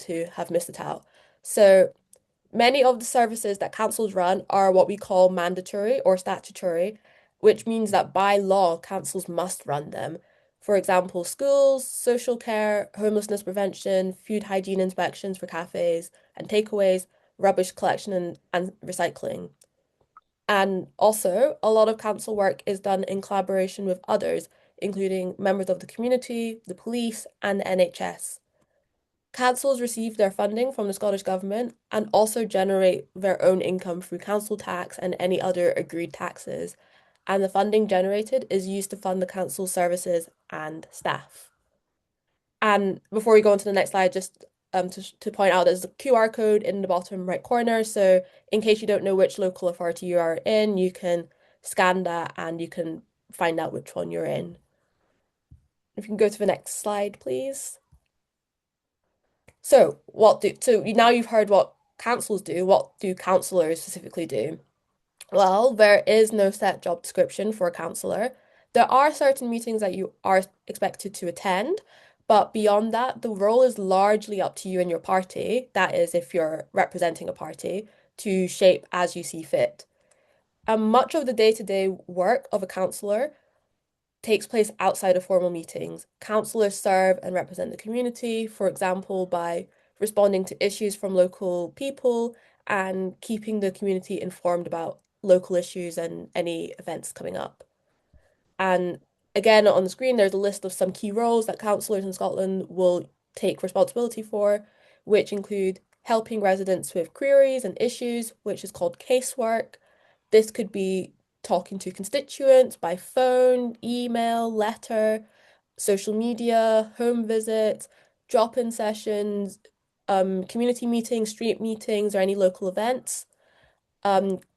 to have missed it out. So many of the services that councils run are what we call mandatory or statutory, which means that by law, councils must run them. For example, schools, social care, homelessness prevention, food hygiene inspections for cafes and takeaways, rubbish collection and recycling. And also, a lot of council work is done in collaboration with others, including members of the community, the police, and the NHS. Councils receive their funding from the Scottish Government and also generate their own income through council tax and any other agreed taxes. And the funding generated is used to fund the council services and staff. And before we go on to the next slide, just to point out, there's a QR code in the bottom right corner. So in case you don't know which local authority you are in, you can scan that and you can find out which one you're in. If you can go to the next slide, please. So now you've heard what councils do. What do councillors specifically do? Well, there is no set job description for a councillor. There are certain meetings that you are expected to attend, but beyond that, the role is largely up to you and your party. That is, if you're representing a party, to shape as you see fit. And much of the day-to-day work of a councillor takes place outside of formal meetings. Councillors serve and represent the community, for example, by responding to issues from local people and keeping the community informed about local issues and any events coming up. And again, on the screen, there's a list of some key roles that councillors in Scotland will take responsibility for, which include helping residents with queries and issues, which is called casework. This could be talking to constituents by phone, email, letter, social media, home visits, drop-in sessions, community meetings, street meetings, or any local events.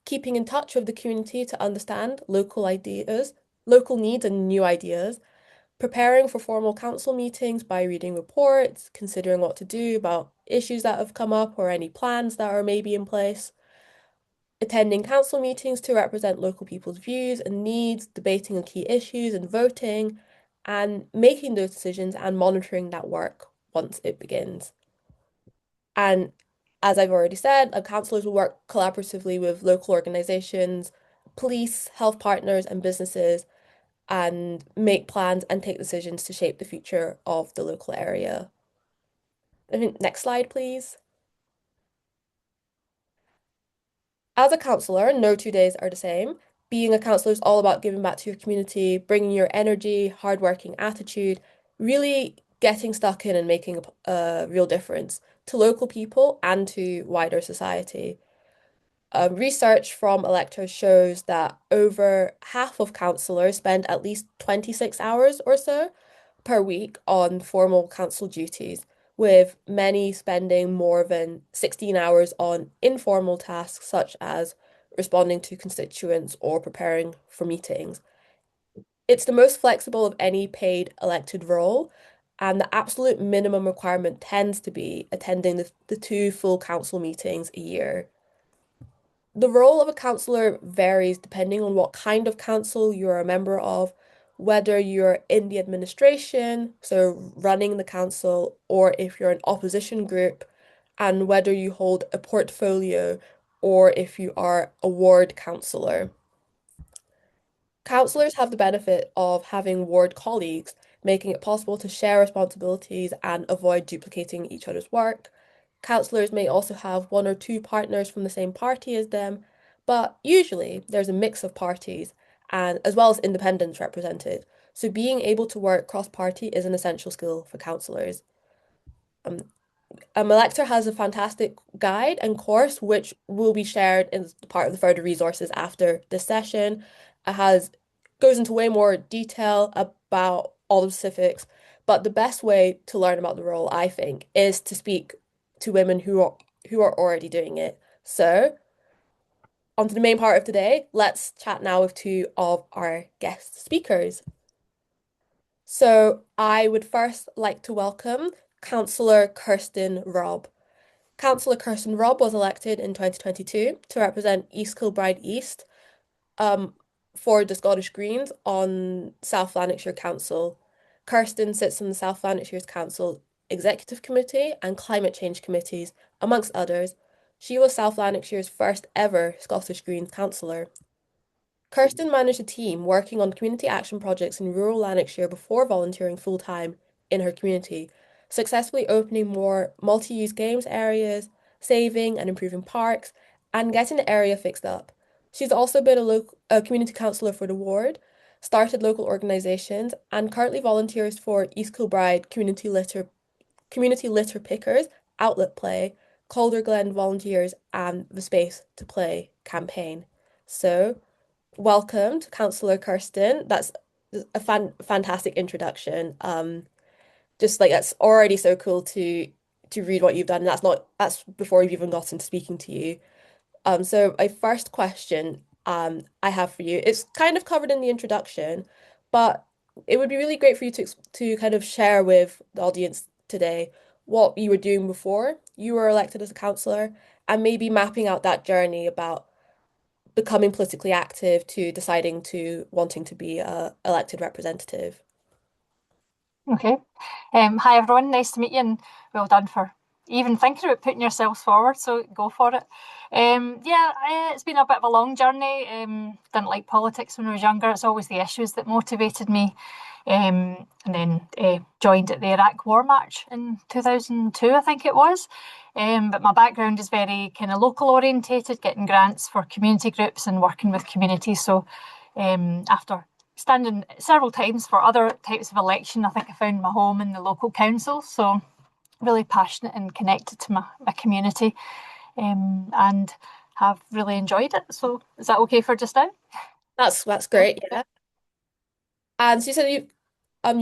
Keeping in touch with the community to understand local ideas, local needs, and new ideas. Preparing for formal council meetings by reading reports, considering what to do about issues that have come up or any plans that are maybe in place. Attending council meetings to represent local people's views and needs, debating on key issues and voting, and making those decisions and monitoring that work once it begins. And as I've already said, councillors will work collaboratively with local organisations, police, health partners, and businesses, and make plans and take decisions to shape the future of the local area. I think next slide, please. As a councillor, no 2 days are the same. Being a councillor is all about giving back to your community, bringing your energy, hardworking attitude, really getting stuck in and making a real difference to local people and to wider society. Research from electors shows that over half of councillors spend at least 26 hours or so per week on formal council duties, with many spending more than 16 hours on informal tasks such as responding to constituents or preparing for meetings. It's the most flexible of any paid elected role, and the absolute minimum requirement tends to be attending the two full council meetings a year. The role of a councillor varies depending on what kind of council you're a member of, whether you're in the administration, so running the council, or if you're an opposition group, and whether you hold a portfolio or if you are a ward councillor. Councillors have the benefit of having ward colleagues, making it possible to share responsibilities and avoid duplicating each other's work. Councillors may also have one or two partners from the same party as them, but usually there's a mix of parties and as well as independents represented. So being able to work cross-party is an essential skill for councillors. Um, Elector has a fantastic guide and course which will be shared as part of the further resources after this session. It has goes into way more detail about all the specifics, but the best way to learn about the role, I think, is to speak to women who are already doing it. So, on to the main part of today. Let's chat now with two of our guest speakers. So, I would first like to welcome Councillor Kirsten Robb. Councillor Kirsten Robb was elected in 2022 to represent East Kilbride East um, for the Scottish Greens on South Lanarkshire Council. Kirsten sits on the South Lanarkshire's Council Executive Committee and Climate Change Committees, amongst others. She was South Lanarkshire's first ever Scottish Greens councillor. Kirsten managed a team working on community action projects in rural Lanarkshire before volunteering full-time in her community, successfully opening more multi-use games areas, saving and improving parks, and getting the area fixed up. She's also been a community councillor for the ward, started local organisations, and currently volunteers for East Kilbride Community Litter Pickers, Outlet Play, Calder Glen Volunteers, and the Space to Play campaign. So, welcome to Councillor Kirsten. That's a fantastic introduction. Just like that's already so cool to read what you've done. And that's before you've even gotten to speaking to you. So my first question I have for you, it's kind of covered in the introduction, but it would be really great for you to kind of share with the audience today what you were doing before you were elected as a councillor and maybe mapping out that journey about becoming politically active to deciding to wanting to be a elected representative. Okay. Hi everyone, nice to meet you and well done for even thinking about putting yourselves forward, so go for it. It's been a bit of a long journey. Didn't like politics when I was younger. It's always the issues that motivated me. And then joined at the Iraq War March in 2002, I think it was. But my background is very kind of local orientated, getting grants for community groups and working with communities. So after standing several times for other types of election, I think I found my home in the local council. So really passionate and connected to my community, and have really enjoyed it. So is that okay for just now? That's Yeah. great, yeah. And so you said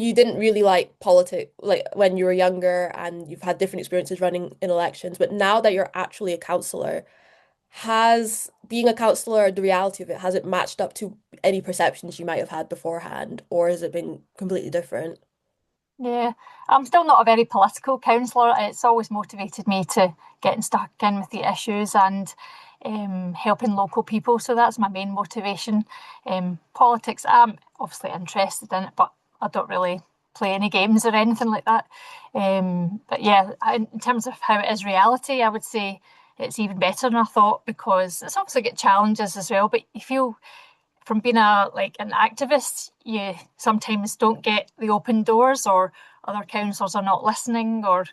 you didn't really like politics like when you were younger and you've had different experiences running in elections, but now that you're actually a councillor, has being a councillor, the reality of it, has it matched up to any perceptions you might have had beforehand, or has it been completely different? Yeah, I'm still not a very political counsellor. It's always motivated me to getting stuck in with the issues and helping local people. So that's my main motivation. Politics, I'm obviously interested in it, but I don't really play any games or anything like that. But yeah, in terms of how it is reality, I would say it's even better than I thought because it's obviously got challenges as well. But you feel from being an activist, you sometimes don't get the open doors, or other councillors are not listening, or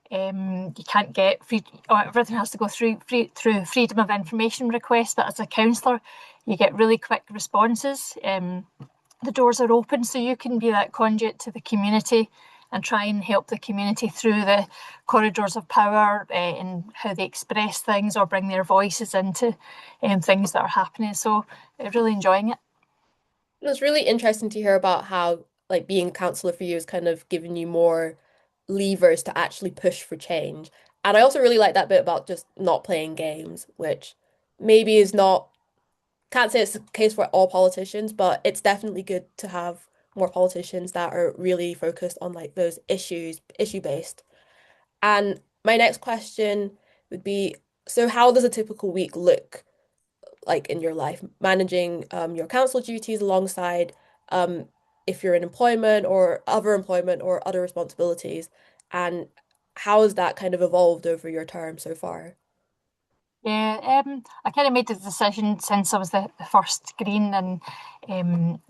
you can't get free, or everything has to go through freedom of information requests. But as a councillor, you get really quick responses. The doors are open, so you can be that conduit to the community and try and help the community through the corridors of power, in how they express things or bring their voices into things that are happening. So really enjoying it. It was really interesting to hear about how like being a councillor for you has kind of given you more levers to actually push for change. And I also really like that bit about just not playing games, which maybe is not, can't say it's the case for all politicians, but it's definitely good to have more politicians that are really focused on like those issue based. And my next question would be, so how does a typical week look like in your life, managing your council duties alongside um, if you're in employment or other responsibilities, and how has that kind of evolved over your term so far? Yeah, I kind of made the decision since I was the first Green, and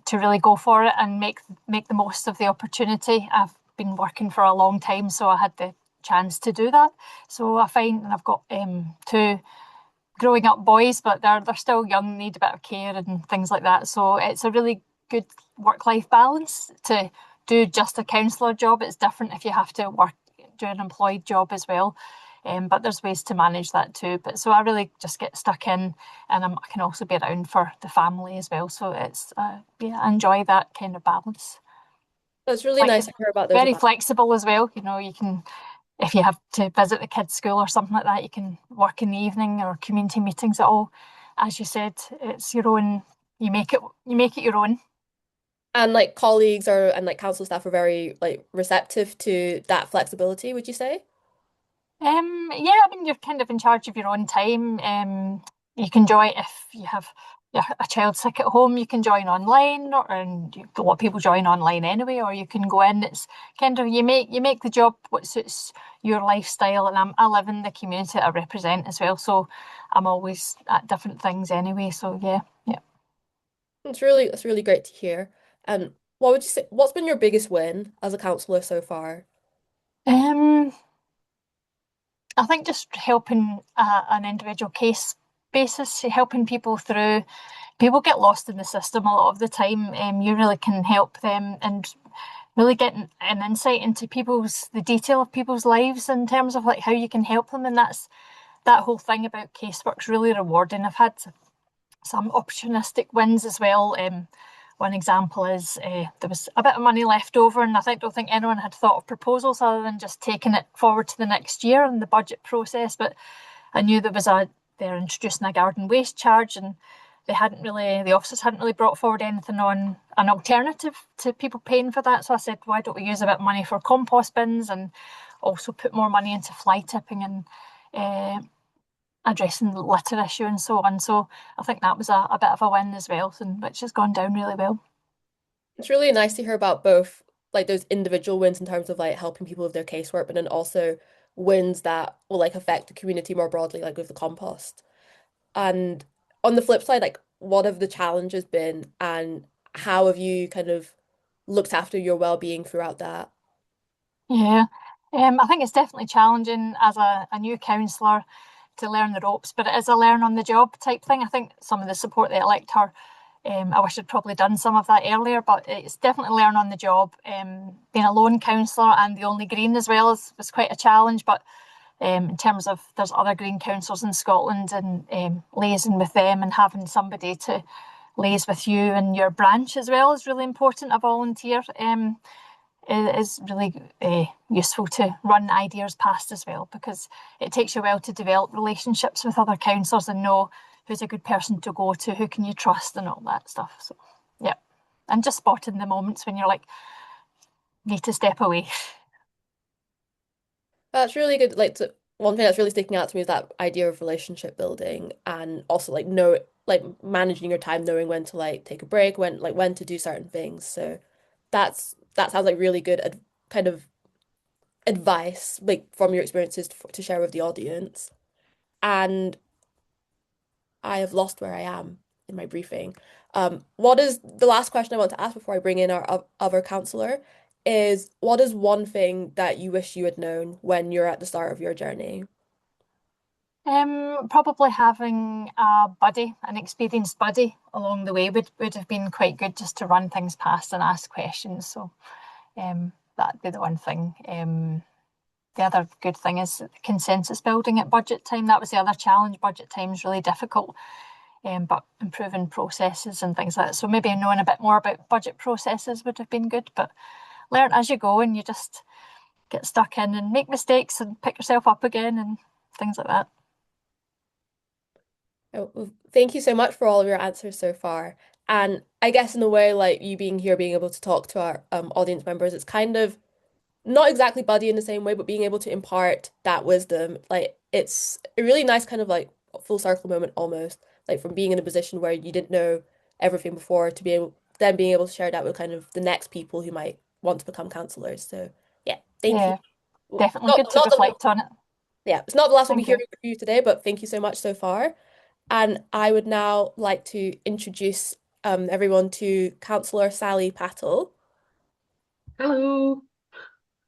to really go for it and make the most of the opportunity. I've been working for a long time, so I had the chance to do that. So I find, and I've got two growing up boys, but they're still young, need a bit of care and things like that. So it's a really good work-life balance to do just a counsellor job. It's different if you have to work, do an employed job as well. But there's ways to manage that too. But so I really just get stuck in, and I can also be around for the family as well. So it's yeah, I enjoy that kind of balance. That's really Like nice to hear about those very about. flexible as well. You know, you can, if you have to visit the kids' school or something like that, you can work in the evening or community meetings at all. As you said, it's your own. You make it your own. And like colleagues or and like council staff are very like receptive to that flexibility, would you say? Yeah, I mean you're kind of in charge of your own time. You can enjoy it if you have a child sick at home, you can join online, and a lot of people join online anyway, or you can go in. It's kind of you make the job what suits your lifestyle, and I live in the community that I represent as well, so I'm always at different things anyway. So yeah, yeah. It's really great to hear. And what would you say, what's been your biggest win as a councillor so far? Um, I think just helping an individual case basis, helping people through. People get lost in the system a lot of the time. You really can help them and really get an insight into the detail of people's lives in terms of like how you can help them. And that whole thing about casework's really rewarding. I've had some opportunistic wins as well. One example is there was a bit of money left over, and don't think anyone had thought of proposals other than just taking it forward to the next year in the budget process. But I knew they're introducing a garden waste charge, and the officers hadn't really brought forward anything on an alternative to people paying for that. So I said, why don't we use a bit of money for compost bins and also put more money into fly tipping and uh, addressing the litter issue and so on. So I think that was a bit of a win as well, and which has gone down really well. It's really nice to hear about both like those individual wins in terms of like helping people with their casework, but then also wins that will like affect the community more broadly, like with the compost. And on the flip side, like what have the challenges been and how have you kind of looked after your well-being throughout that? Yeah. I think it's definitely challenging as a new councillor to learn the ropes, but it is a learn on the job type thing. I think some of the support that I her, I wish I'd probably done some of that earlier, but it's definitely learn on the job. Being a lone councillor and the only green as well was quite a challenge, but in terms of there's other green councillors in Scotland and liaising with them and having somebody to liaise with you and your branch as well is really important. A volunteer is really useful to run ideas past as well because it takes you a while to develop relationships with other councillors and know who's a good person to go to, who can you trust, and all that stuff. So, yeah, and just spotting the moments when you're like, need to step away. That's really good. One thing that's really sticking out to me is that idea of relationship building and also like managing your time, knowing when to like take a break, when to do certain things. So that sounds like really good ad kind of advice like from your experiences to share with the audience. And I have lost where I am in my briefing. What is the last question I want to ask before I bring in our other counselor is what is one thing that you wish you had known when you're at the start of your journey? Probably having an experienced buddy along the way would have been quite good just to run things past and ask questions. So that'd be the one thing. The other good thing is consensus building at budget time. That was the other challenge. Budget time is really difficult, but improving processes and things like that. So maybe knowing a bit more about budget processes would have been good, but learn as you go and you just get stuck in and make mistakes and pick yourself up again and things like that. Oh, well, thank you so much for all of your answers so far. And I guess in a way, like you being here, being able to talk to our audience members, it's kind of not exactly buddy in the same way, but being able to impart that wisdom, like it's a really nice kind of like full circle moment almost, like from being in a position where you didn't know everything before to being able to share that with kind of the next people who might want to become counselors. So yeah, thank you. Yeah, definitely good to Not that reflect on it. yeah, it's not the last we'll be Thank you. hearing from you today, but thank you so much so far. And I would now like to introduce everyone to Councillor Sally Pattle. Hello.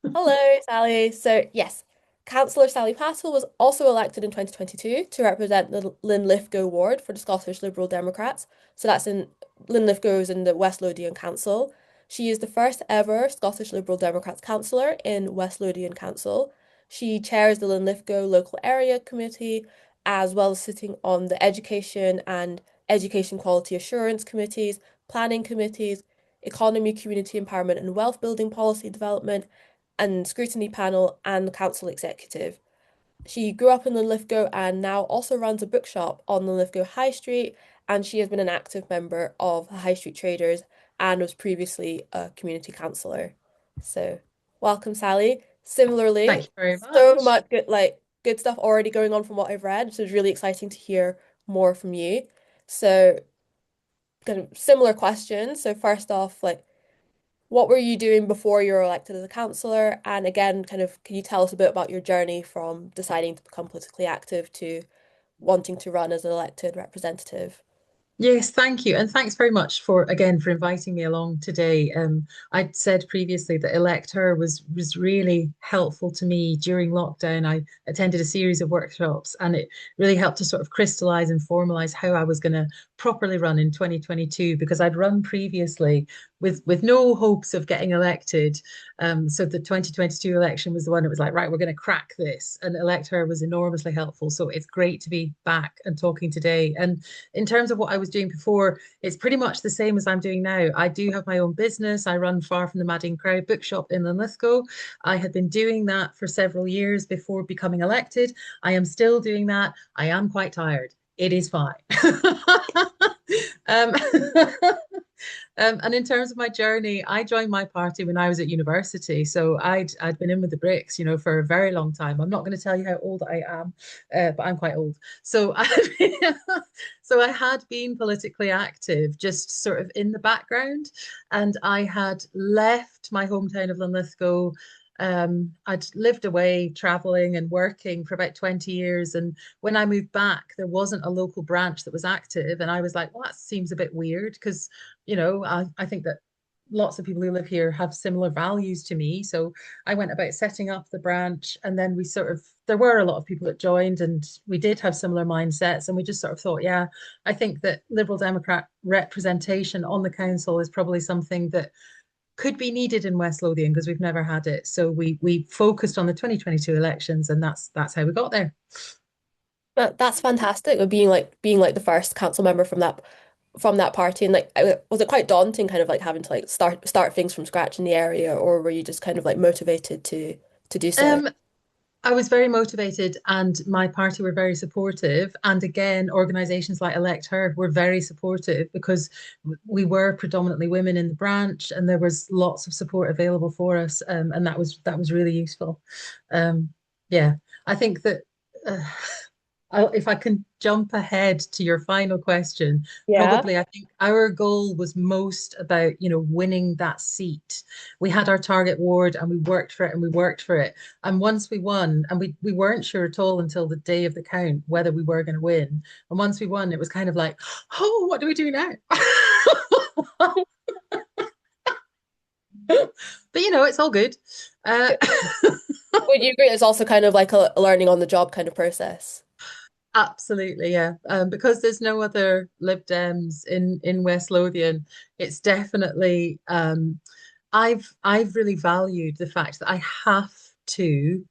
Hello, Sally. So, yes, Councillor Sally Pattle was also elected in 2022 to represent the Linlithgow ward for the Scottish Liberal Democrats. So that's in Linlithgow is in the West Lothian Council. She is the first ever Scottish Liberal Democrats councillor in West Lothian Council. She chairs the Linlithgow Local Area Committee, as well as sitting on the Education and Education Quality Assurance Committees, Planning Committees, Economy, Community Empowerment and Wealth Building Policy Development, and scrutiny panel and the council executive. She grew up in Linlithgow and now also runs a bookshop on the Linlithgow High Street, and she has been an active member of the High Street Traders and was previously a community councillor. So, welcome, Sally. Thank Similarly, you very so much. much good stuff already going on from what I've read, so it's really exciting to hear more from you. So, kind of similar questions. So first off, like, what were you doing before you were elected as a councillor? And again, kind of, can you tell us a bit about your journey from deciding to become politically active to wanting to run as an elected representative? Yes, thank you. And thanks very much for again for inviting me along today. I'd said previously that Cllr was really helpful to me during lockdown. I attended a series of workshops and it really helped to sort of crystallize and formalize how I was going to properly run in 2022 because I'd run previously with no hopes of getting elected. So the 2022 election was the one that was like, right, we're going to crack this. And Cllr was enormously helpful. So it's great to be back and talking today. And in terms of what I was doing before, it's pretty much the same as I'm doing now. I do have my own business. I run Far from the Madding Crowd bookshop in Linlithgow. I had been doing that for several years before becoming elected. I am still doing that. I am quite tired. It is fine. um, and in terms of my journey, I joined my party when I was at university. So I'd been in with the bricks, for a very long time. I'm not going to tell you how old I am, but I'm quite old. So so I had been politically active, just sort of in the background, and I had left my hometown of Linlithgow. I'd lived away, traveling and working for about 20 years. And when I moved back, there wasn't a local branch that was active. And I was like, well, that seems a bit weird because I think that lots of people who live here have similar values to me. So I went about setting up the branch, and then there were a lot of people that joined, and we did have similar mindsets. And we just sort of thought, yeah, I think that Liberal Democrat representation on the council is probably something that could be needed in West Lothian because we've never had it. So we focused on the 2022 elections, and that's how we got there. But that's fantastic. Of being like the first council member from that party, and like, was it quite daunting, kind of like having to like start things from scratch in the area, or were you just kind of like motivated to do so? Um, I was very motivated, and my party were very supportive. And again, organisations like Cllr were very supportive because we were predominantly women in the branch, and there was lots of support available for us, and that was really useful. Um, yeah, I think that. If I can jump ahead to your final question, Yeah. probably I think our goal was most about, winning that seat. We had our target ward and we worked for it and we worked for it. And once we won, and we weren't sure at all until the day of the count whether we were going to win. And once we won, it was kind of like, oh, what do we do now? But it's all good. Uh, Would you agree it's also kind of like a learning on the job kind of process? Absolutely, yeah. Because there's no other Lib Dems in West Lothian, it's definitely I've really valued the fact that to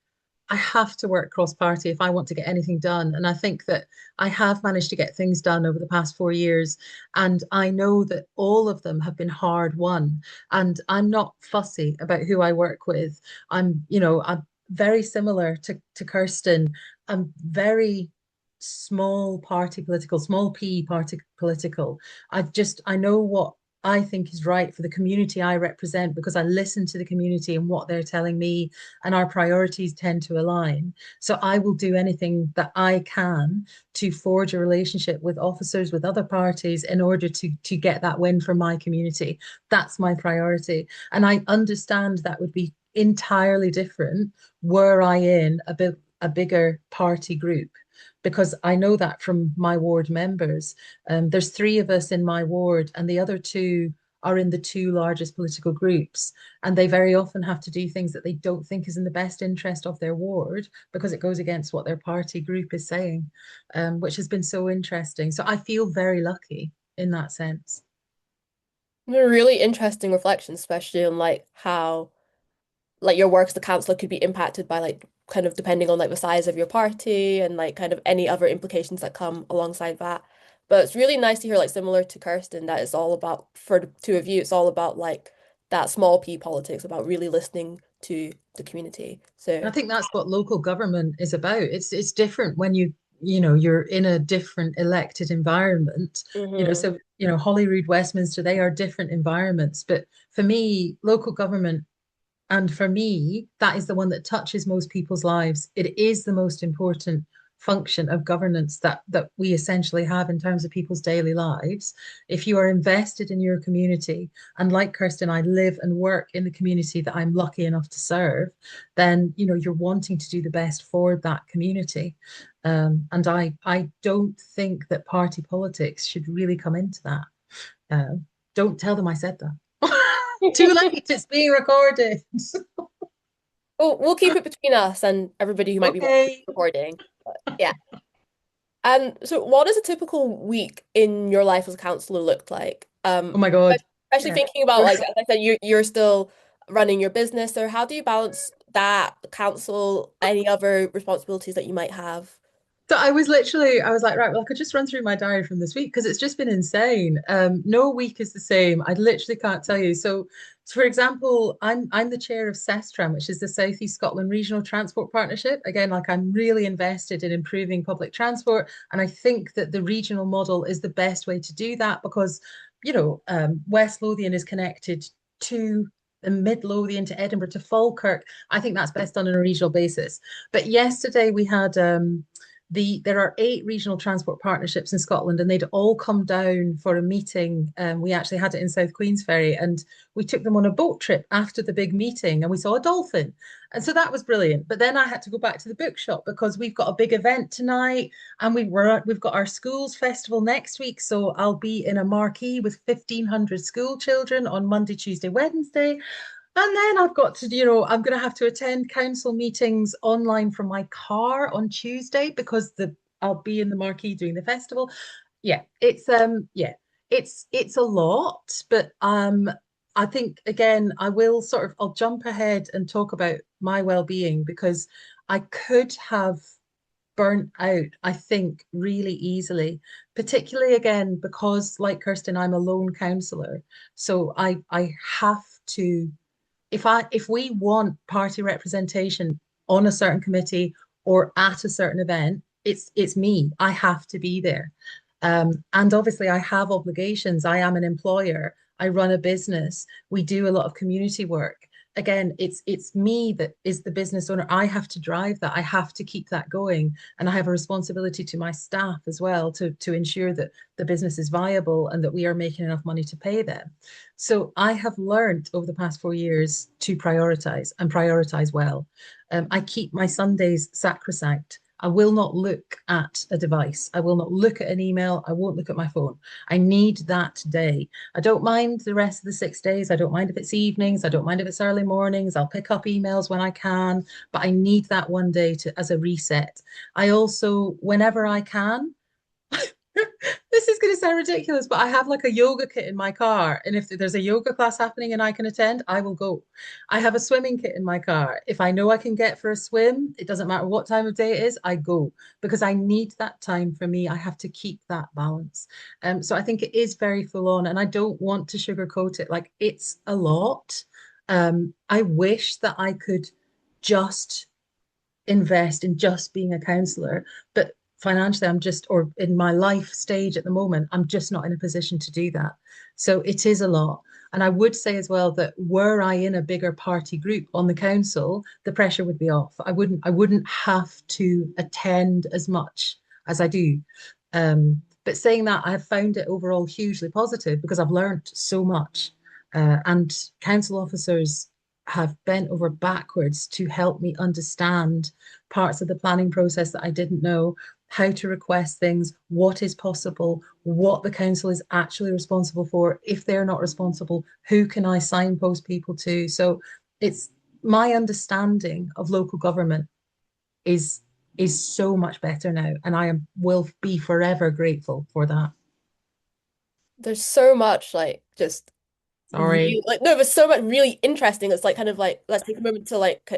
I have to work cross party if I want to get anything done. And I think that I have managed to get things done over the past 4 years. And I know that all of them have been hard won. And I'm not fussy about who I work with. I'm very similar to Kirsten. I'm very small party political, small p party political. I know what I think is right for the community I represent because I listen to the community and what they're telling me, and our priorities tend to align. So I will do anything that I can to forge a relationship with officers, with other parties in order to get that win for my community. That's my priority. And I understand that would be entirely different were I in a bigger party group because I know that from my ward members. There's three of us in my ward, and the other two are in the two largest political groups. And they very often have to do things that they don't think is in the best interest of their ward because it goes against what their party group is saying, which has been so interesting. So I feel very lucky in that sense. Really interesting reflection, especially on like how like your work as the councillor could be impacted by like kind of depending on like the size of your party and like kind of any other implications that come alongside that. But it's really nice to hear like similar to Kirsten that it's all about for the two of you, it's all about like that small p politics, about really listening to the community. I So think that's what local government is about. It's different when you're in a different elected environment. mhm. So Holyrood, Westminster, they are different environments. But for me, local government, and for me, that is the one that touches most people's lives. It is the most important function of governance that we essentially have in terms of people's daily lives. If you are invested in your community, and like Kirsten, I live and work in the community that I'm lucky enough to serve, then you're wanting to do the best for that community. And I don't think that party politics should really come into that. Uh, don't tell them I said that. Too late, it's being recorded. Well, we'll keep it between us and everybody who might be watching the Okay. recording. But yeah. And so what does a typical week in your life as a counselor look like? Oh my God. Especially Yeah. thinking about, like, as I said, you're still running your business. So how do you balance that, counsel, any other responsibilities that you might have? So I was like, right, well, I could just run through my diary from this week because it's just been insane. No week is the same. I literally can't tell you. So for example, I'm the chair of SESTRAM, which is the South East Scotland Regional Transport Partnership. Again, like I'm really invested in improving public transport, and I think that the regional model is the best way to do that because, West Lothian is connected to Mid Lothian to Edinburgh to Falkirk. I think that's best done on a regional basis. But yesterday we had there are 8 regional transport partnerships in Scotland, and they'd all come down for a meeting. We actually had it in South Queensferry, and we took them on a boat trip after the big meeting, and we saw a dolphin, and so that was brilliant. But then I had to go back to the bookshop because we've got a big event tonight, and we've got our schools festival next week, so I'll be in a marquee with 1,500 school children on Monday, Tuesday, Wednesday. And then I've got to, I'm going to have to attend council meetings online from my car on Tuesday because I'll be in the marquee doing the festival. Yeah, it's a lot, but I think again I'll jump ahead and talk about my well-being because I could have burnt out, I think, really easily, particularly again because like Kirsten, I'm a lone councillor. So I have to if we want party representation on a certain committee or at a certain event, it's me. I have to be there. And obviously I have obligations. I am an employer. I run a business. We do a lot of community work. Again, it's me that is the business owner. I have to drive that. I have to keep that going. And I have a responsibility to my staff as well to ensure that the business is viable and that we are making enough money to pay them. So I have learned over the past 4 years to prioritize and prioritize well. I keep my Sundays sacrosanct. I will not look at a device. I will not look at an email. I won't look at my phone. I need that day. I don't mind the rest of the 6 days. I don't mind if it's evenings. I don't mind if it's early mornings. I'll pick up emails when I can, but I need that one day as a reset. I also, whenever I can, this is going to sound ridiculous, but I have like a yoga kit in my car. And if there's a yoga class happening and I can attend, I will go. I have a swimming kit in my car. If I know I can get for a swim, it doesn't matter what time of day it is, I go because I need that time for me. I have to keep that balance. So I think it is very full on, and I don't want to sugarcoat it. Like it's a lot. I wish that I could just invest in just being a counselor, but financially or in my life stage at the moment, I'm just not in a position to do that. So it is a lot. And I would say as well that were I in a bigger party group on the council, the pressure would be off. I wouldn't have to attend as much as I do. But saying that, I have found it overall hugely positive because I've learned so much. And council officers have bent over backwards to help me understand parts of the planning process that I didn't know, how to request things, what is possible, what the council is actually responsible for. If they're not responsible, who can I signpost people to? So it's my understanding of local government is is so much better now, and will be forever grateful for that. There's so much like just Sorry. really like no, there's so much really interesting. It's like kind of like let's take a moment to like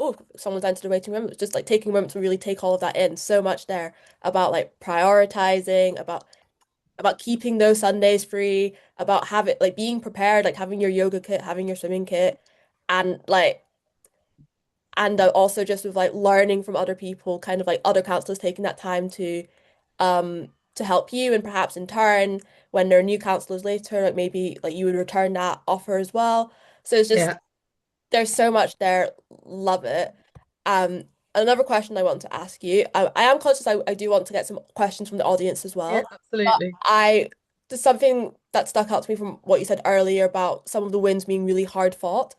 oh, someone's entered the waiting room. It's just like taking a moment to really take all of that in. So much there about like prioritizing, about keeping those Sundays free, about having like being prepared, like having your yoga kit, having your swimming kit, and like also just with like learning from other people, kind of like other counselors taking that time to help you, and perhaps in turn when there are new counselors later, like maybe like you would return that offer as well. So it's just Yeah. there's so much there. Love it. Um, another question I want to ask you. I am conscious I do want to get some questions from the audience as Yeah, well. But absolutely. there's something that stuck out to me from what you said earlier about some of the wins being really hard fought.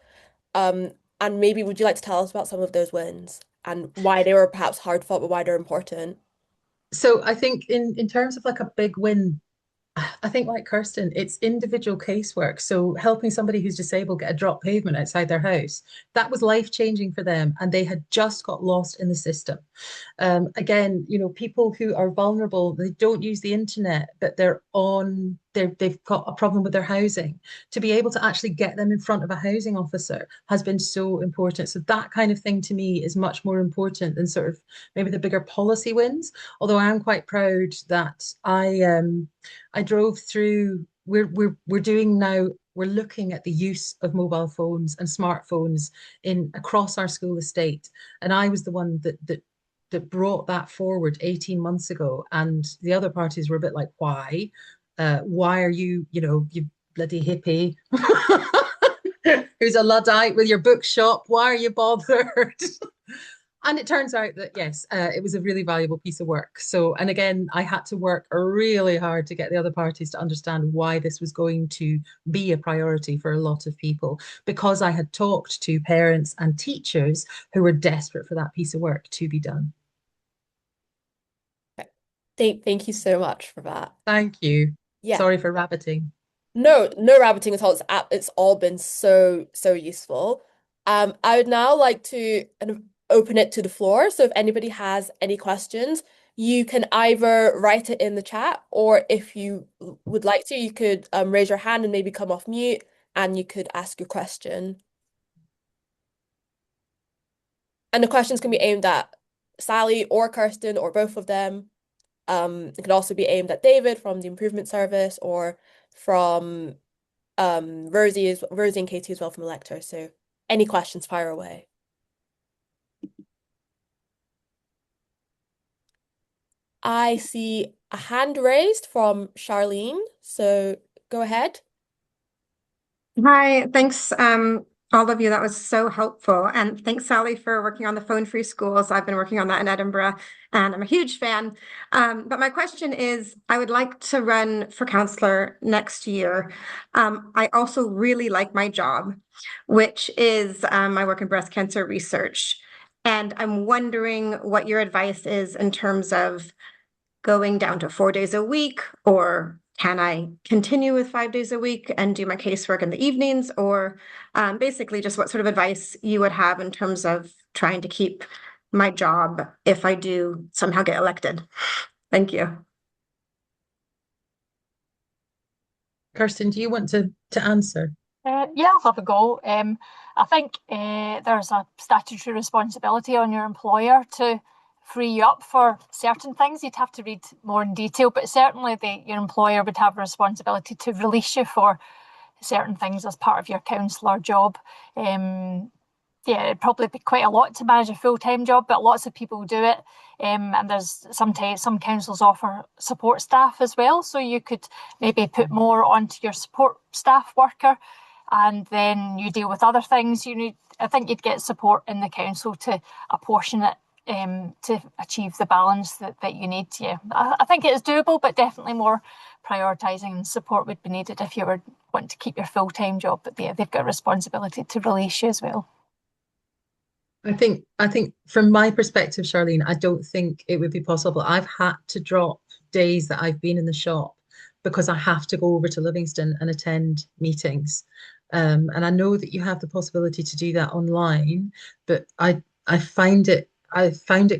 Um, and maybe would you like to tell us about some of those wins and why they were perhaps hard fought, but why they're important? So I think in terms of like a big win, I think like Kirsten, it's individual casework. So helping somebody who's disabled get a drop pavement outside their house, that was life changing for them, and they had just got lost in the system. Again, people who are vulnerable, they don't use the internet, but they've got a problem with their housing. To be able to actually get them in front of a housing officer has been so important. So that kind of thing to me is much more important than sort of maybe the bigger policy wins. Although I am quite proud that I drove through. We're doing now. We're looking at the use of mobile phones and smartphones in across our school estate, and I was the one that brought that forward 18 months ago. And the other parties were a bit like, why? Why are you bloody hippie who's a Luddite with your bookshop? Why are you bothered? And it turns out that yes, it was a really valuable piece of work. So, and again, I had to work really hard to get the other parties to understand why this was going to be a priority for a lot of people, because I had talked to parents and teachers who were desperate for that piece of work to be done. Thank you so much for that. Thank you. Yeah. Sorry for rabbiting. No, no rabbiting at all. It's all been so useful. I would now like to kind of open it to the floor. So if anybody has any questions, you can either write it in the chat, or if you would like to, you could raise your hand and maybe come off mute, and you could ask your question. And the questions can be aimed at Sally or Kirsten or both of them. It could also be aimed at David from the Improvement Service, or from Rosie and Katie as well from Elector. So any questions, fire away. I see a hand raised from Charlene. So go ahead. Hi, thanks, all of you. That was so helpful. And thanks, Sally, for working on the phone-free schools. I've been working on that in Edinburgh, and I'm a huge fan. But my question is, I would like to run for councillor next year. I also really like my job, which is I work in breast cancer research. And I'm wondering what your advice is in terms of going down to 4 days a week, or can I continue with 5 days a week and do my casework in the evenings, or basically just what sort of advice you would have in terms of trying to keep my job if I do somehow get elected. Thank you. Kirsten, do you want to answer? Yeah, I'll have a go. I think there's a statutory responsibility on your employer to free you up for certain things. You'd have to read more in detail, but certainly your employer would have a responsibility to release you for certain things as part of your councillor job. Yeah, it'd probably be quite a lot to manage a full-time job, but lots of people do it. And there's sometimes some councils offer support staff as well, so you could maybe put more onto your support staff worker, and then you deal with other things. I think you'd get support in the council to apportion it to achieve the balance that you need. Yeah, I think it is doable, but definitely more prioritising and support would be needed if you were want to keep your full-time job. But yeah, they've got a responsibility to release you as well. I think from my perspective, Charlene, I don't think it would be possible. I've had to drop days that I've been in the shop because I have to go over to Livingston and attend meetings. And I know that you have the possibility to do that online, but I find it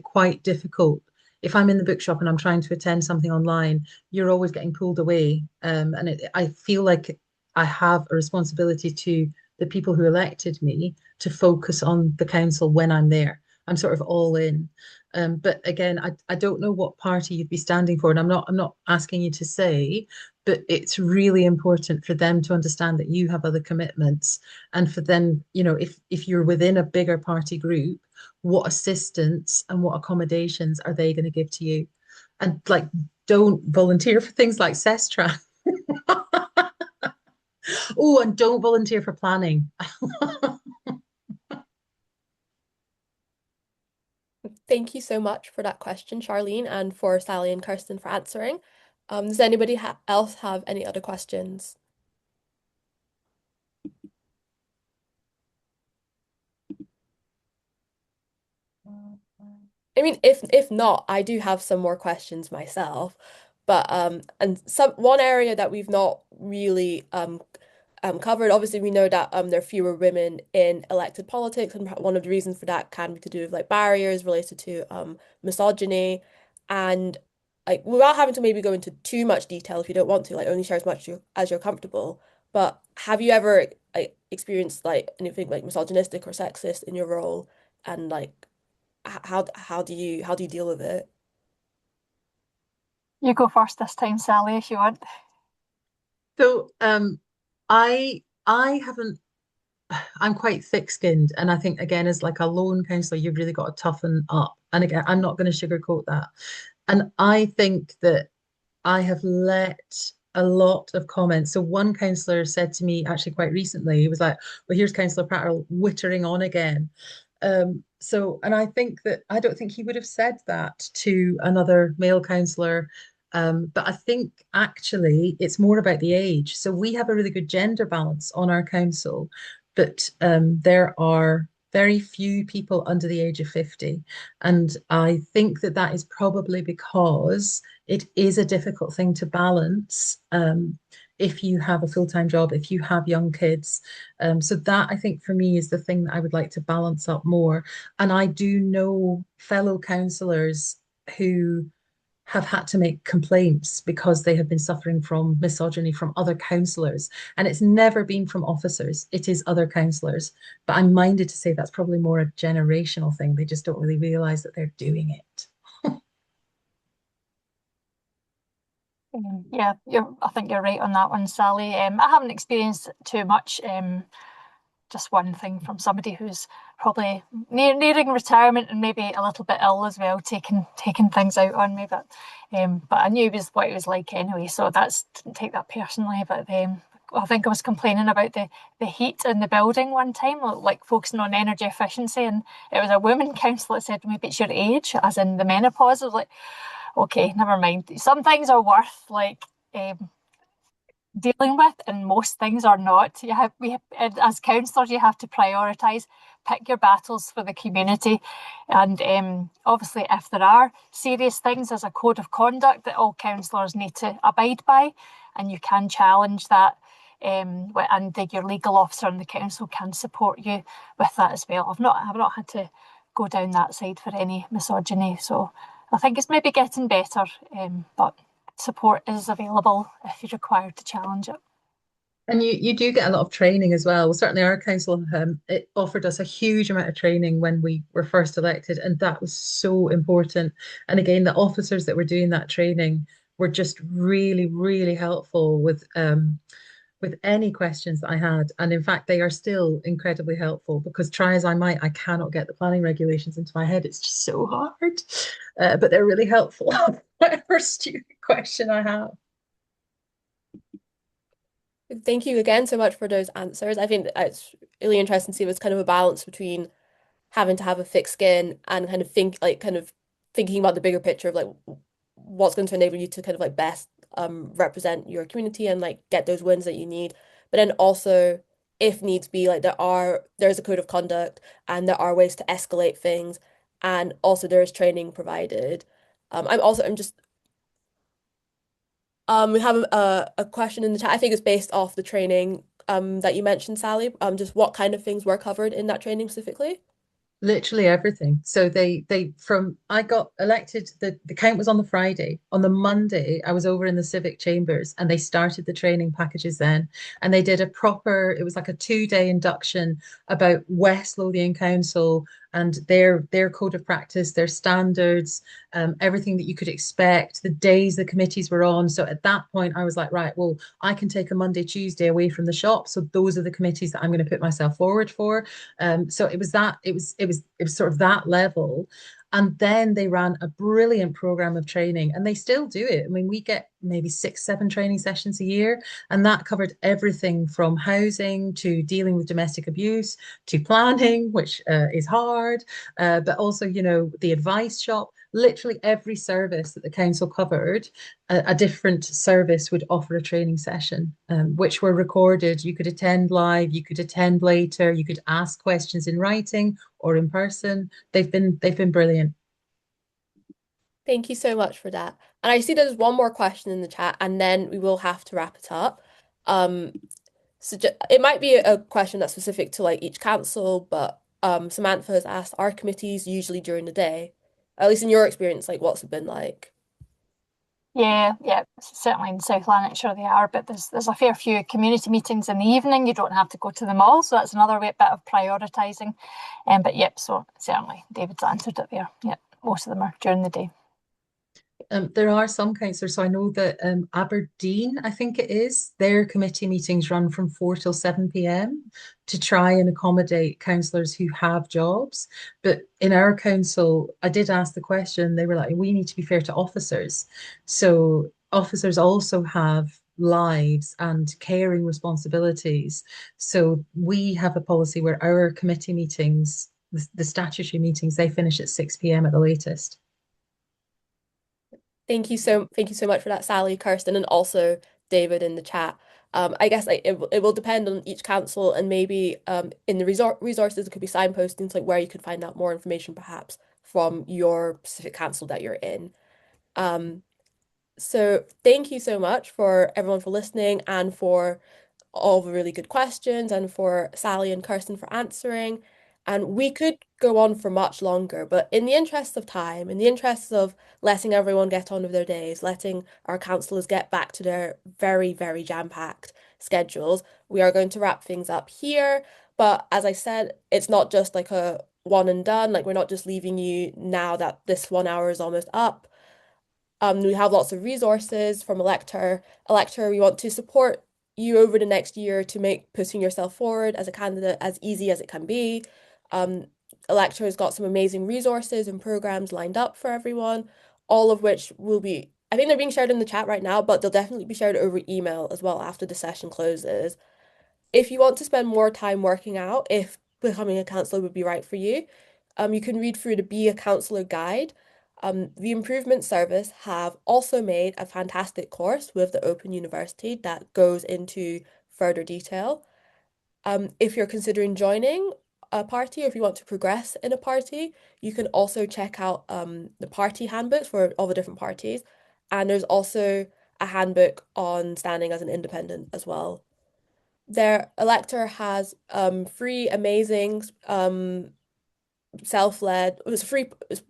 quite difficult. If I'm in the bookshop and I'm trying to attend something online, you're always getting pulled away. And I feel like I have a responsibility to the people who elected me to focus on the council when I'm there. I'm sort of all in. But again, I don't know what party you'd be standing for, and I'm not asking you to say, but it's really important for them to understand that you have other commitments, and for them, if you're within a bigger party group, what assistance and what accommodations are they going to give to you? And like, don't volunteer for things like Sestra. Oh, and don't volunteer for planning. Thank you so much for that question, Charlene, and for Sally and Kirsten for answering. Does anybody ha else have any other questions? I mean, if not, I do have some more questions myself. But and some one area that we've not really covered, obviously we know that there are fewer women in elected politics, and one of the reasons for that can be to do with like barriers related to misogyny, and like without having to maybe go into too much detail if you don't want to, like only share as much as you're comfortable. But have you ever like experienced like anything like misogynistic or sexist in your role, and like how do you deal with it? You go first this time, Sally, if you want. So I haven't I'm quite thick-skinned, and I think again as like a lone councillor, you've really got to toughen up. And again, I'm not going to sugarcoat that. And I think that I have let a lot of comments. So one councillor said to me actually quite recently, he was like, "Well, here's Councillor Pattle wittering on again." And I think that I don't think he would have said that to another male councillor. But I think actually it's more about the age. So we have a really good gender balance on our council, but there are very few people under the age of 50. And I think that that is probably because it is a difficult thing to balance if you have a full-time job, if you have young kids. So that I think for me is the thing that I would like to balance up more. And I do know fellow councillors who have had to make complaints because they have been suffering from misogyny from other councillors. And it's never been from officers, it is other councillors. But I'm minded to say that's probably more a generational thing. They just don't really realise that they're doing it. Yeah, I think you're right on that one, Sally. I haven't experienced too much. Just one thing from somebody who's probably nearing retirement and maybe a little bit ill as well, taking things out on me. But I knew it was what it was like anyway, so that's didn't take that personally. But I think I was complaining about the heat in the building one time, like focusing on energy efficiency, and it was a woman councillor that said maybe it's your age, as in the menopause. I was like, okay, never mind. Some things are worth like dealing with, and most things are not. As councillors, you have to prioritise, pick your battles for the community, and obviously, if there are serious things, there's a code of conduct that all councillors need to abide by, and you can challenge that. And your legal officer in the council can support you with that as well. I've not had to go down that side for any misogyny, so I think it's maybe getting better, but support is available if you're required to challenge it. And you do get a lot of training as well. Well, certainly our council it offered us a huge amount of training when we were first elected, and that was so important. And again, the officers that were doing that training were just really, really helpful with any questions that I had. And in fact, they are still incredibly helpful because try as I might, I cannot get the planning regulations into my head. It's just so hard. But they're really helpful. Whatever stupid question I have. Thank you again so much for those answers. I think that it's really interesting to see what's kind of a balance between having to have a thick skin and kind of kind of thinking about the bigger picture of like what's going to enable you to kind of like best represent your community and like get those wins that you need. But then also, if needs be, like there's a code of conduct and there are ways to escalate things, and also there is training provided. I'm just we have a question in the chat. I think it's based off the training that you mentioned, Sally. Just what kind of things were covered in that training specifically? Literally everything. So they from I got elected, the count was on the Friday. On the Monday, I was over in the civic chambers and they started the training packages then. And they did it was like a 2-day induction about West Lothian Council and their code of practice, their standards, everything that you could expect, the days the committees were on. So at that point, I was like, right, well, I can take a Monday, Tuesday away from the shop. So those are the committees that I'm going to put myself forward for. So it was sort of that level. And then they ran a brilliant program of training, and they still do it. I mean, we get maybe 6, 7 training sessions a year, and that covered everything from housing to dealing with domestic abuse to planning, which is hard, but also, the advice shop. Literally every service that the council covered, a different service would offer a training session, which were recorded. You could attend live, you could attend later, you could ask questions in writing or in person. They've been brilliant. Thank you so much for that. And I see there's one more question in the chat, and then we will have to wrap it up. Um, so it might be a question that's specific to like each council, but Samantha has asked, are committees usually during the day? At least in your experience, like what's it been like? Yeah, yeah, certainly in South Lanarkshire they are, but there's a fair few community meetings in the evening. You don't have to go to them all, so that's another bit of prioritising. But yep, so certainly David's answered it there. Yep, most of them are during the day. There are some councillors, so I know that Aberdeen, I think it is, their committee meetings run from 4 till 7 p.m. to try and accommodate councillors who have jobs. But in our council, I did ask the question, they were like, we need to be fair to officers. So officers also have lives and caring responsibilities. So we have a policy where our committee meetings, the statutory meetings, they finish at 6 p.m. at the latest. Thank you so much for that, Sally, Kirsten, and also David in the chat. I guess like it will depend on each council, and maybe in the resources it could be signposting to like where you could find out more information perhaps from your specific council that you're in. Um, so thank you so much for everyone for listening and for all the really good questions and for Sally and Kirsten for answering. And we could go on for much longer, but in the interests of time, in the interests of letting everyone get on with their days, letting our councillors get back to their very, very jam-packed schedules, we are going to wrap things up here. But as I said, it's not just like a one and done. Like we're not just leaving you now that this 1 hour is almost up. We have lots of resources from Elector. Elector, we want to support you over the next year to make putting yourself forward as a candidate as easy as it can be. Um, Elector has got some amazing resources and programs lined up for everyone, all of which will be, I think they're being shared in the chat right now, but they'll definitely be shared over email as well after the session closes. If you want to spend more time working out if becoming a councillor would be right for you, you can read through the Be a Councillor guide. The Improvement Service have also made a fantastic course with the Open University that goes into further detail. If you're considering joining a party or if you want to progress in a party, you can also check out the party handbooks for all the different parties. And there's also a handbook on standing as an independent as well. Their elector has free amazing self-led, it was free, it's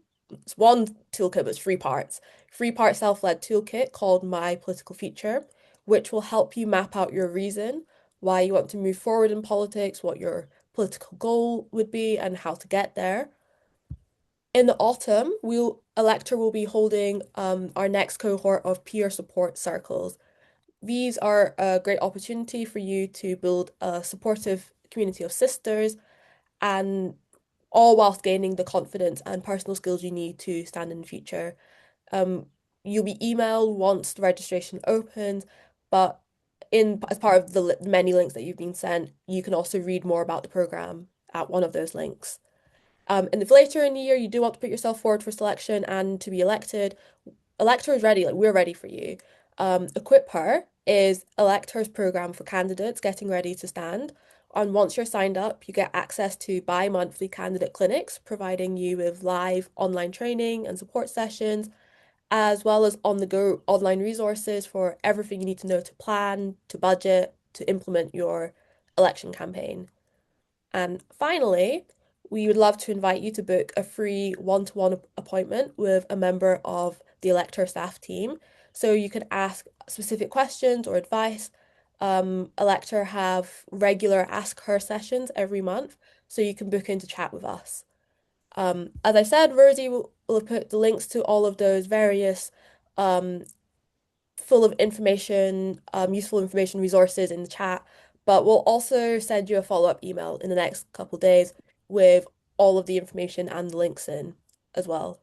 one toolkit, but it's 3 parts. 3 part self-led toolkit called My Political Future, which will help you map out your reason, why you want to move forward in politics, what your political goal would be, and how to get there. In the autumn, Elector will be holding our next cohort of peer support circles. These are a great opportunity for you to build a supportive community of sisters and all whilst gaining the confidence and personal skills you need to stand in the future. Um, you'll be emailed once the registration opens, but as part of the many links that you've been sent, you can also read more about the program at one of those links. And if later in the year you do want to put yourself forward for selection and to be elected, Elector is ready, like we're ready for you. Equip Her is Elector's program for candidates getting ready to stand. And once you're signed up, you get access to bi-monthly candidate clinics, providing you with live online training and support sessions, as well as on-the-go online resources for everything you need to know to plan, to budget, to implement your election campaign. And finally, we would love to invite you to book a free one-to-one appointment with a member of the Elector staff team. So you can ask specific questions or advice. Elector have regular Ask Her sessions every month, so you can book in to chat with us. As I said, Rosie will put the links to all of those various um, full of information, useful information resources in the chat, but we'll also send you a follow-up email in the next couple days with all of the information and the links in. as well.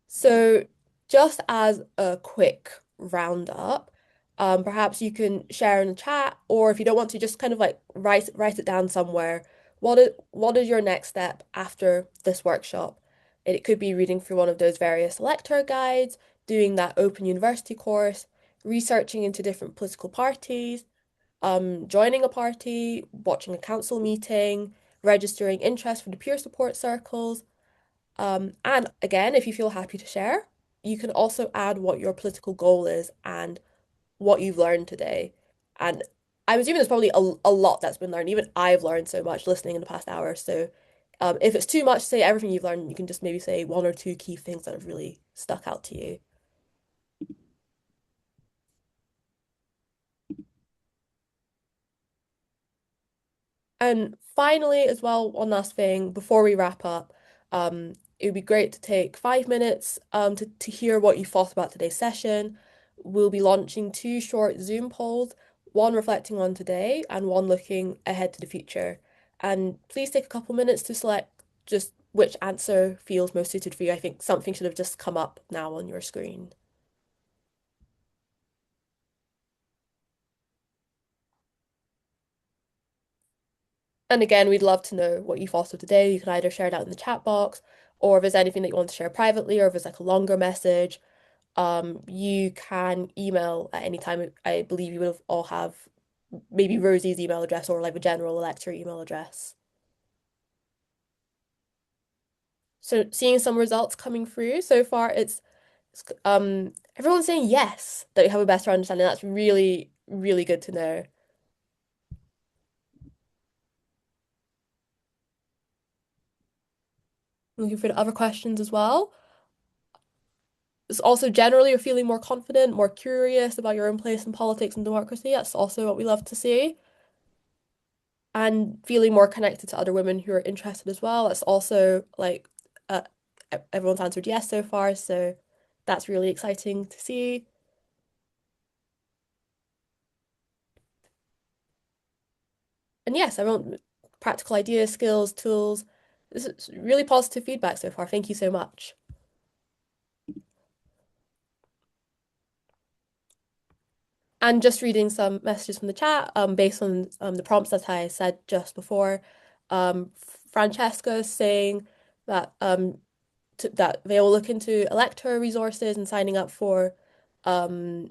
So, just as a quick roundup, perhaps you can share in the chat, or if you don't want to, just kind of like write it down somewhere. What is your next step after this workshop? It could be reading through one of those various elector guides, doing that open university course, researching into different political parties, joining a party, watching a council meeting, registering interest for the peer support circles. And again, if you feel happy to share, you can also add what your political goal is and what you've learned today. And I'm assuming there's probably a lot that's been learned. Even I've learned so much listening in the past hour. So if it's too much to say everything you've learned, you can just maybe say one or two key things that have really stuck out to you. And finally, as well, one last thing before we wrap up, it would be great to take 5 minutes to hear what you thought about today's session. We'll be launching two short Zoom polls, one reflecting on today and one looking ahead to the future. And please take a couple minutes to select just which answer feels most suited for you. I think something should have just come up now on your screen. And again, we'd love to know what you thought of today. You can either share it out in the chat box, or if there's anything that you want to share privately, or if it's like a longer message, you can email at any time. I believe you would have all have maybe Rosie's email address or like a general elector email address. So seeing some results coming through so far, everyone's saying yes, that we have a better understanding. That's really, really good to know. Looking for the other questions as well. It's also generally you're feeling more confident, more curious about your own place in politics and democracy. That's also what we love to see. And feeling more connected to other women who are interested as well. That's also like uh, everyone's answered yes so far, so that's really exciting to see. And yes, everyone, practical ideas, skills, tools. This is really positive feedback so far. Thank you so much. And just reading some messages from the chat, based on the prompts that I said just before. Francesca saying that that they will look into elector resources and signing up um,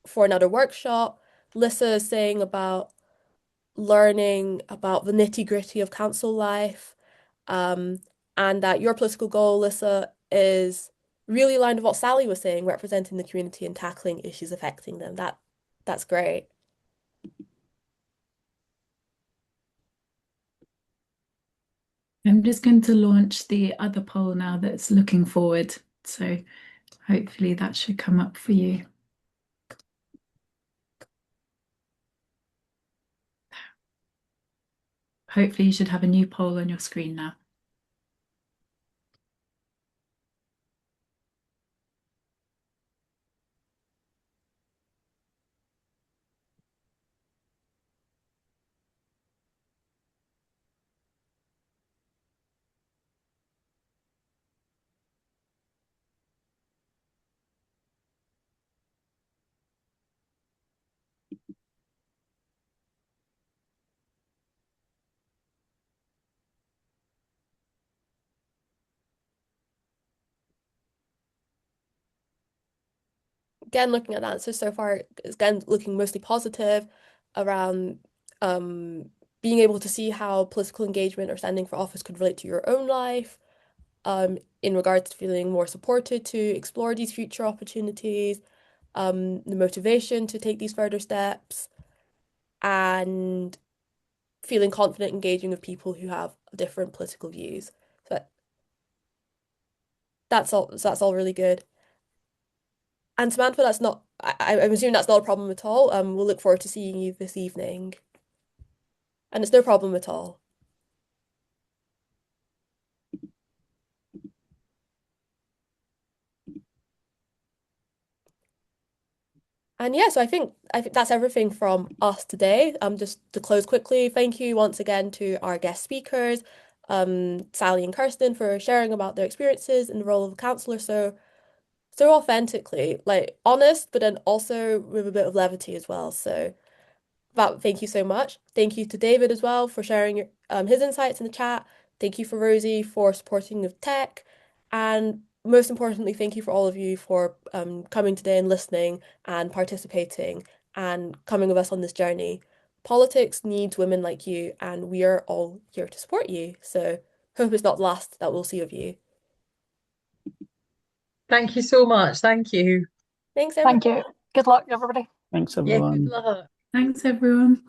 for another workshop. Lissa is saying about learning about the nitty-gritty of council life, um, and that your political goal, Lissa, is really aligned with what Sally was saying, representing the community and tackling issues affecting them. That's great. I'm just going to launch the other poll now that's looking forward. So hopefully that should come up for you. Hopefully you should have a new poll on your screen now. Again, looking at the answers so far, it's again looking mostly positive around being able to see how political engagement or standing for office could relate to your own life, in regards to feeling more supported to explore these future opportunities, the motivation to take these further steps, and feeling confident engaging with people who have different political views. So that's all really good. And Samantha, that's not, I'm assuming that's not a problem at all. We'll look forward to seeing you this evening. And it's no problem at all. And yeah, so I think that's everything from us today. Just to close quickly, thank you once again to our guest speakers, Sally and Kirsten for sharing about their experiences in the role of a councillor so authentically, like honest, but then also with a bit of levity as well. So that thank you so much. Thank you to David as well for sharing his insights in the chat. Thank you for Rosie for supporting with tech. And most importantly, thank you for all of you for coming today and listening and participating and coming with us on this journey. Politics needs women like you, and we are all here to support you. So hope it's not the last that we'll see of you. Thank you so much. Thank you. Thanks, everyone. Thank you. Good luck, everybody. Thanks, Yeah, good everyone. luck. Thanks, everyone.